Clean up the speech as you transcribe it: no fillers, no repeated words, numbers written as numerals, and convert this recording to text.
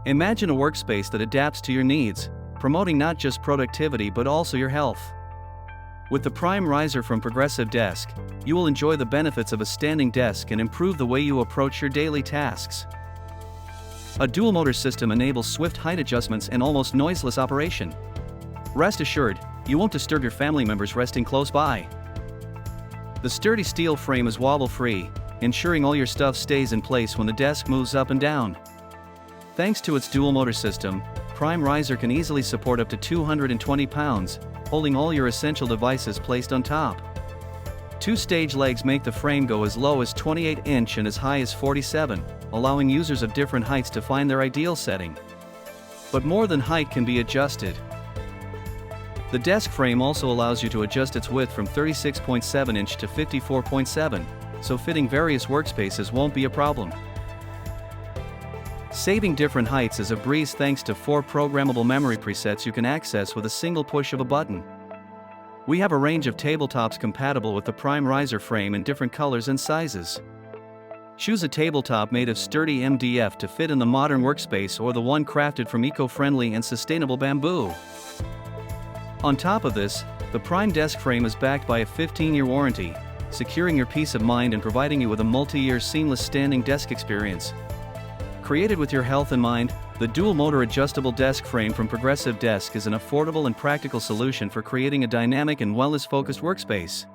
Imagine a workspace that adapts to your needs, promoting not just productivity but also your health. With the Prime Ryzer from Progressive Desk, you will enjoy the benefits of a standing desk and improve the way you approach your daily tasks. A dual-motor system enables swift height adjustments and almost noiseless operation. Rest assured, you won't disturb your family members resting close by. The sturdy steel frame is wobble-free, ensuring all your stuff stays in place when the desk moves up and down. Thanks to its dual-motor system, Prime Ryzer can easily support up to 220 pounds, holding all your essential devices placed on top. Two-stage legs make the frame go as low as 28-inch and as high as 47, allowing users of different heights to find their ideal setting. But more than height can be adjusted. The desk frame also allows you to adjust its width from 36.7-inch to 54.7, so fitting various workspaces won't be a problem. Saving different heights is a breeze thanks to 4 programmable memory presets you can access with a single push of a button. We have a range of tabletops compatible with the Prime Ryzer frame in different colors and sizes. Choose a tabletop made of sturdy MDF to fit in the modern workspace or the one crafted from eco-friendly and sustainable bamboo. On top of this, the Prime desk frame is backed by a 15-year warranty, securing your peace of mind and providing you with a multi-year seamless standing desk experience. Created with your health in mind, the dual-motor adjustable desk frame from Progressive Desk is an affordable and practical solution for creating a dynamic and wellness-focused workspace.